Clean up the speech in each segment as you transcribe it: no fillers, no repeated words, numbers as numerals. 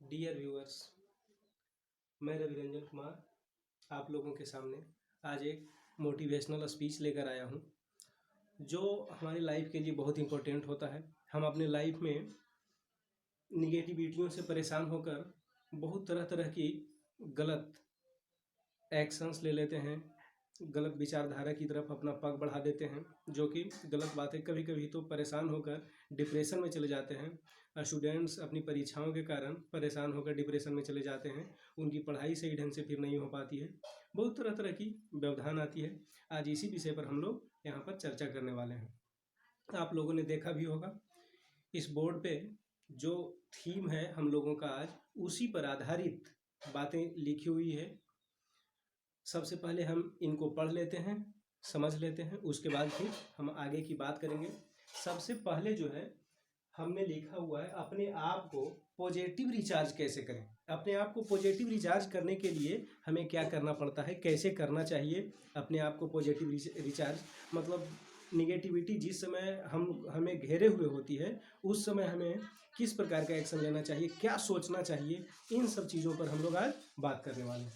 Dear viewers, मैं रवि रंजन कुमार आप लोगों के सामने आज एक मोटिवेशनल स्पीच लेकर आया हूं, जो हमारी लाइफ के लिए बहुत इम्पोर्टेंट होता है। हम अपने लाइफ में निगेटिविटियों से परेशान होकर बहुत तरह तरह की गलत एक्शंस ले लेते हैं, गलत विचारधारा की तरफ अपना पग बढ़ा देते हैं, जो कि गलत बात है। कभी कभी तो परेशान होकर डिप्रेशन में चले जाते हैं। स्टूडेंट्स अपनी परीक्षाओं के कारण परेशान होकर डिप्रेशन में चले जाते हैं, उनकी पढ़ाई सही ढंग से फिर नहीं हो पाती है, बहुत तरह तरह की व्यवधान आती है। आज इसी विषय पर हम लोग यहाँ पर चर्चा करने वाले हैं। आप लोगों ने देखा भी होगा, इस बोर्ड पे जो थीम है हम लोगों का आज उसी पर आधारित बातें लिखी हुई है। सबसे पहले हम इनको पढ़ लेते हैं, समझ लेते हैं, उसके बाद फिर हम आगे की बात करेंगे। सबसे पहले जो है हमने लिखा हुआ है, अपने आप को पॉजिटिव रिचार्ज कैसे करें। अपने आप को पॉजिटिव रिचार्ज करने के लिए हमें क्या करना पड़ता है, कैसे करना चाहिए अपने आप को पॉजिटिव रिचार्ज। मतलब निगेटिविटी जिस समय हमें घेरे हुए होती है, उस समय हमें किस प्रकार का एक्शन लेना चाहिए, क्या सोचना चाहिए, इन सब चीज़ों पर हम लोग आज बात करने वाले हैं।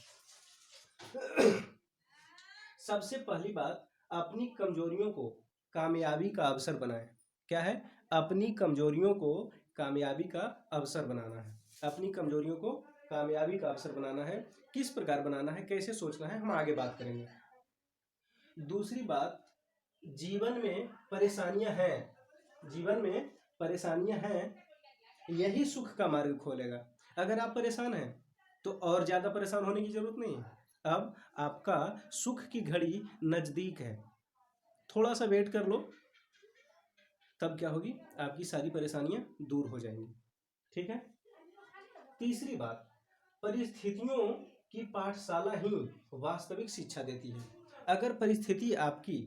सबसे पहली बात, अपनी कमजोरियों को कामयाबी का अवसर बनाएं। क्या है? अपनी कमजोरियों को कामयाबी का अवसर बनाना है। अपनी कमजोरियों को कामयाबी का अवसर बनाना है। किस प्रकार बनाना है, कैसे सोचना है, हम आगे बात करेंगे। दूसरी बात, जीवन में परेशानियां हैं, जीवन में परेशानियां हैं, यही सुख का मार्ग खोलेगा। अगर आप परेशान हैं तो और ज़्यादा परेशान होने की जरूरत नहीं है। अब आपका सुख की घड़ी नज़दीक है, थोड़ा सा वेट कर लो, तब क्या होगी, आपकी सारी परेशानियां दूर हो जाएंगी। ठीक है। तीसरी बात, परिस्थितियों की पाठशाला ही वास्तविक शिक्षा देती है। अगर परिस्थिति आपकी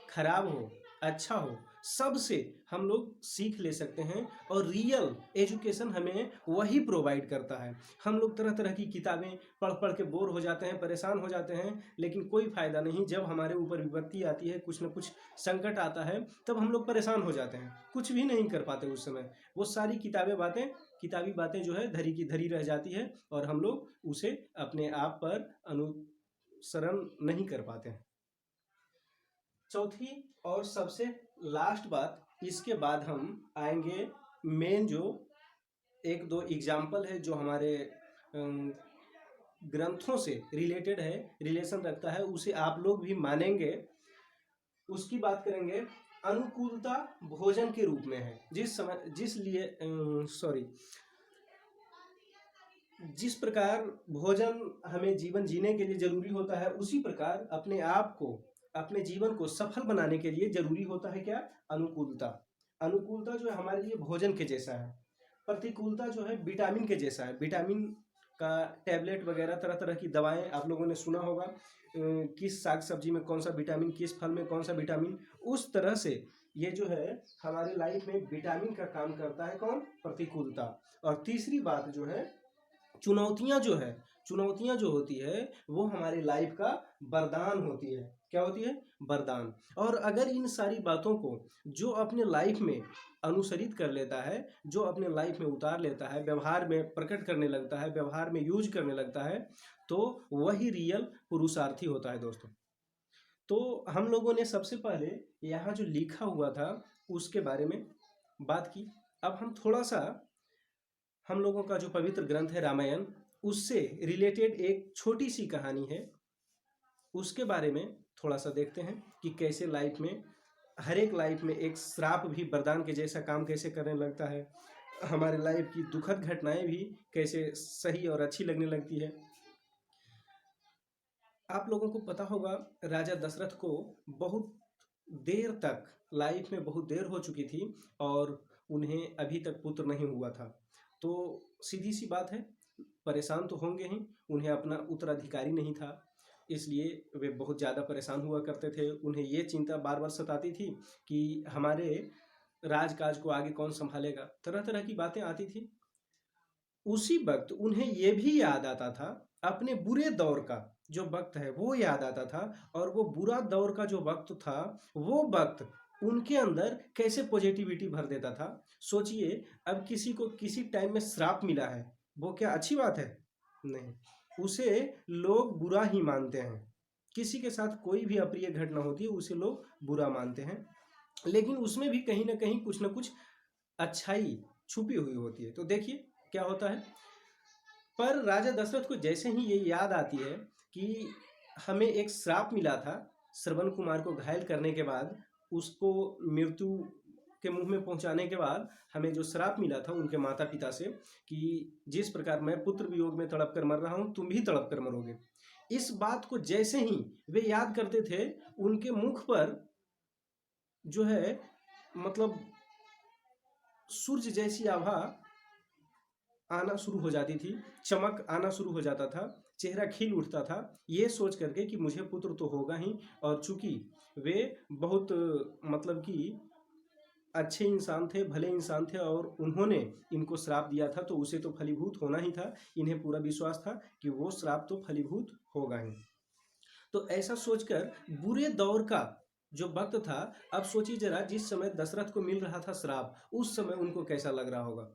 खराब हो, अच्छा हो, सबसे हम लोग सीख ले सकते हैं, और रियल एजुकेशन हमें वही प्रोवाइड करता है। हम लोग तरह तरह की किताबें पढ़ पढ़ के बोर हो जाते हैं, परेशान हो जाते हैं, लेकिन कोई फ़ायदा नहीं। जब हमारे ऊपर विपत्ति आती है, कुछ न कुछ संकट आता है, तब हम लोग परेशान हो जाते हैं, कुछ भी नहीं कर पाते उस समय। वो सारी किताबी बातें जो है धरी की धरी रह जाती है, और हम लोग उसे अपने आप पर अनुसरण नहीं कर पाते हैं। चौथी और सबसे लास्ट बात, इसके बाद हम आएंगे मेन जो एक दो एग्जाम्पल है जो हमारे ग्रंथों से रिलेटेड है, रिलेशन रखता है, उसे आप लोग भी मानेंगे, उसकी बात करेंगे। अनुकूलता भोजन के रूप में है। जिस प्रकार भोजन हमें जीवन जीने के लिए जरूरी होता है, उसी प्रकार अपने आप को, अपने जीवन को सफल बनाने के लिए जरूरी होता है क्या? अनुकूलता। अनुकूलता जो है हमारे लिए भोजन के जैसा है, प्रतिकूलता जो है विटामिन के जैसा है। विटामिन का टैबलेट वगैरह, तरह तरह की दवाएं आप लोगों ने सुना होगा, किस साग सब्जी में कौन सा विटामिन, किस फल में कौन सा विटामिन। उस तरह से ये जो है हमारी लाइफ में विटामिन का काम करता है। कौन? प्रतिकूलता। और तीसरी बात जो है, चुनौतियां जो होती है वो हमारे लाइफ का वरदान होती है। क्या होती है? वरदान। और अगर इन सारी बातों को जो अपने लाइफ में अनुसरित कर लेता है, जो अपने लाइफ में उतार लेता है, व्यवहार में प्रकट करने लगता है, व्यवहार में यूज करने लगता है, तो वही रियल पुरुषार्थी होता है दोस्तों। तो हम लोगों ने सबसे पहले यहाँ जो लिखा हुआ था उसके बारे में बात की। अब हम थोड़ा सा, हम लोगों का जो पवित्र ग्रंथ है रामायण, उससे रिलेटेड एक छोटी सी कहानी है, उसके बारे में थोड़ा सा देखते हैं कि कैसे लाइफ में, हर एक लाइफ में एक श्राप भी वरदान के जैसा काम कैसे करने लगता है, हमारे लाइफ की दुखद घटनाएं भी कैसे सही और अच्छी लगने लगती है। आप लोगों को पता होगा, राजा दशरथ को बहुत देर तक, लाइफ में बहुत देर हो चुकी थी और उन्हें अभी तक पुत्र नहीं हुआ था। तो सीधी सी बात है, परेशान तो होंगे ही, उन्हें अपना उत्तराधिकारी नहीं था, इसलिए वे बहुत ज़्यादा परेशान हुआ करते थे। उन्हें ये चिंता बार बार सताती थी कि हमारे राजकाज को आगे कौन संभालेगा, तरह तरह की बातें आती थी। उसी वक्त उन्हें ये भी याद आता था, अपने बुरे दौर का जो वक्त है वो याद आता था, और वो बुरा दौर का जो वक्त था, वो वक्त उनके अंदर कैसे पॉजिटिविटी भर देता था। सोचिए, अब किसी को किसी टाइम में श्राप मिला है, वो क्या अच्छी बात है? नहीं, उसे लोग बुरा ही मानते हैं। किसी के साथ कोई भी अप्रिय घटना होती है उसे लोग बुरा मानते हैं, लेकिन उसमें भी कहीं न कहीं कुछ न कुछ अच्छाई छुपी हुई होती है। तो देखिए क्या होता है, पर राजा दशरथ को जैसे ही ये याद आती है कि हमें एक श्राप मिला था श्रवण कुमार को घायल करने के बाद, उसको मृत्यु के मुंह में पहुंचाने के बाद हमें जो श्राप मिला था उनके माता पिता से कि जिस प्रकार मैं पुत्र वियोग में तड़प कर मर रहा हूं तुम भी तड़प कर मरोगे, इस बात को जैसे ही वे याद करते थे उनके मुख पर जो है मतलब सूर्य जैसी आभा आना शुरू हो जाती थी, चमक आना शुरू हो जाता था, चेहरा खिल उठता था, ये सोच करके कि मुझे पुत्र तो होगा ही। और चूंकि वे बहुत मतलब कि अच्छे इंसान थे, भले इंसान थे और उन्होंने इनको श्राप दिया था तो उसे तो फलीभूत होना ही था। इन्हें पूरा विश्वास था कि वो श्राप तो फलीभूत होगा ही। तो ऐसा सोचकर बुरे दौर का जो वक्त था, अब सोचिए जरा जिस समय दशरथ को मिल रहा था श्राप, उस समय उनको कैसा लग रहा होगा।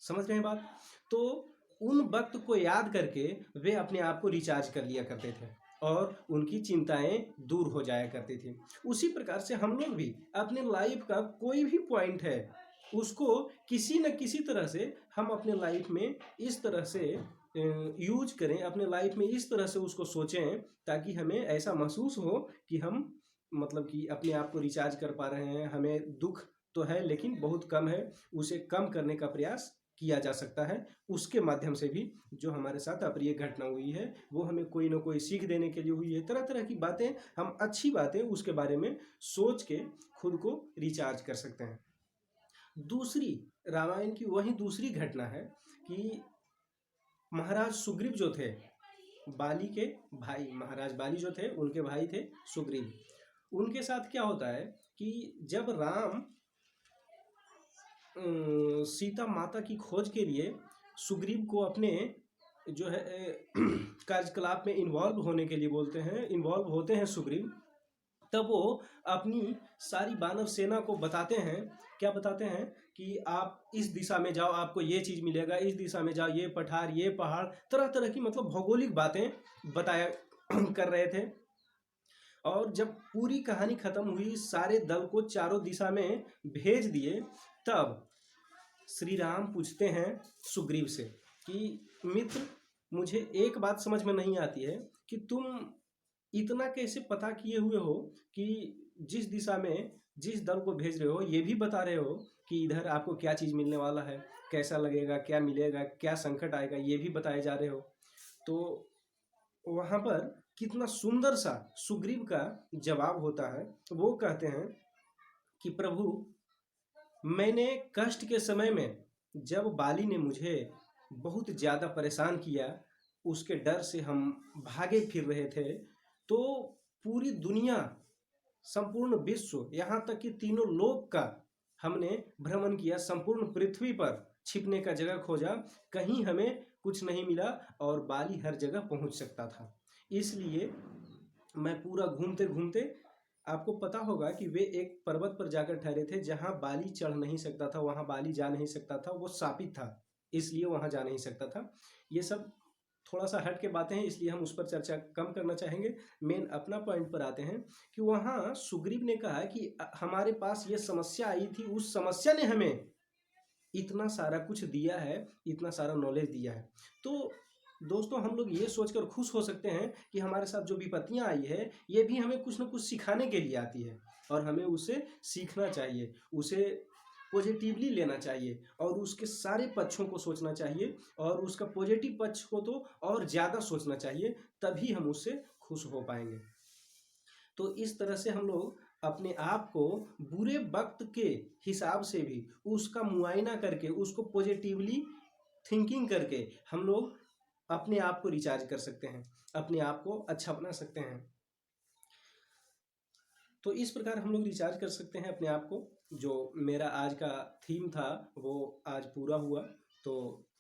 समझ रहे हैं बात? तो उन वक्त को याद करके वे अपने आप को रिचार्ज कर लिया करते थे और उनकी चिंताएं दूर हो जाया करती थी। उसी प्रकार से हम लोग भी अपने लाइफ का कोई भी पॉइंट है उसको किसी न किसी तरह से हम अपने लाइफ में इस तरह से यूज करें, अपने लाइफ में इस तरह से उसको सोचें ताकि हमें ऐसा महसूस हो कि हम मतलब कि अपने आप को रिचार्ज कर पा रहे हैं। हमें दुख तो है लेकिन बहुत कम है, उसे कम करने का प्रयास किया जा सकता है। उसके माध्यम से भी जो हमारे साथ अप्रिय घटना हुई है वो हमें कोई ना कोई सीख देने के लिए हुई है। तरह तरह की बातें, हम अच्छी बातें उसके बारे में सोच के खुद को रिचार्ज कर सकते हैं। दूसरी रामायण की वही दूसरी घटना है कि महाराज सुग्रीव जो थे, बाली के भाई, महाराज बाली जो थे उनके भाई थे सुग्रीव। उनके साथ क्या होता है कि जब राम सीता माता की खोज के लिए सुग्रीव को अपने जो है कार्यकलाप में इन्वॉल्व होने के लिए बोलते हैं, इन्वॉल्व होते हैं सुग्रीव, तब वो अपनी सारी वानर सेना को बताते हैं। क्या बताते हैं कि आप इस दिशा में जाओ आपको ये चीज़ मिलेगा, इस दिशा में जाओ ये पठार ये पहाड़, तरह तरह की मतलब भौगोलिक बातें बताया कर रहे थे। और जब पूरी कहानी खत्म हुई, सारे दल को चारों दिशा में भेज दिए, तब श्री राम पूछते हैं सुग्रीव से कि मित्र, मुझे एक बात समझ में नहीं आती है कि तुम इतना कैसे पता किए हुए हो कि जिस दिशा में जिस दल को भेज रहे हो ये भी बता रहे हो कि इधर आपको क्या चीज़ मिलने वाला है, कैसा लगेगा, क्या मिलेगा, क्या संकट आएगा, ये भी बताए जा रहे हो। तो वहाँ पर कितना सुंदर सा सुग्रीव का जवाब होता है। वो कहते हैं कि प्रभु, मैंने कष्ट के समय में जब बाली ने मुझे बहुत ज़्यादा परेशान किया, उसके डर से हम भागे फिर रहे थे, तो पूरी दुनिया, संपूर्ण विश्व, यहाँ तक कि तीनों लोक का हमने भ्रमण किया, संपूर्ण पृथ्वी पर छिपने का जगह खोजा, कहीं हमें कुछ नहीं मिला और बाली हर जगह पहुँच सकता था। इसलिए मैं पूरा घूमते घूमते, आपको पता होगा कि वे एक पर्वत पर जाकर ठहरे थे जहां बाली चढ़ नहीं सकता था, वहां बाली जा नहीं सकता था, वो शापित था, इसलिए वहां जा नहीं सकता था। ये सब थोड़ा सा हट के बातें हैं इसलिए हम उस पर चर्चा कम करना चाहेंगे। मेन अपना पॉइंट पर आते हैं कि वहां सुग्रीव ने कहा कि हमारे पास ये समस्या आई थी, उस समस्या ने हमें इतना सारा कुछ दिया है, इतना सारा नॉलेज दिया है। तो दोस्तों, हम लोग ये सोचकर खुश हो सकते हैं कि हमारे साथ जो विपत्तियां आई है ये भी हमें कुछ ना कुछ सिखाने के लिए आती है और हमें उसे सीखना चाहिए, उसे पॉजिटिवली लेना चाहिए और उसके सारे पक्षों को सोचना चाहिए और उसका पॉजिटिव पक्ष को तो और ज़्यादा सोचना चाहिए, तभी हम उससे खुश हो पाएंगे। तो इस तरह से हम लोग अपने आप को बुरे वक्त के हिसाब से भी उसका मुआयना करके, उसको पॉजिटिवली थिंकिंग करके हम लोग अपने आप को रिचार्ज कर सकते हैं, अपने आप को अच्छा बना सकते हैं। तो इस प्रकार हम लोग रिचार्ज कर सकते हैं अपने आप को। जो मेरा आज का थीम था वो आज पूरा हुआ। तो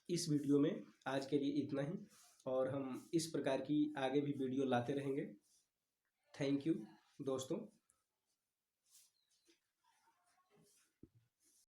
इस वीडियो में आज के लिए इतना ही और हम इस प्रकार की आगे भी वीडियो लाते रहेंगे। थैंक यू दोस्तों।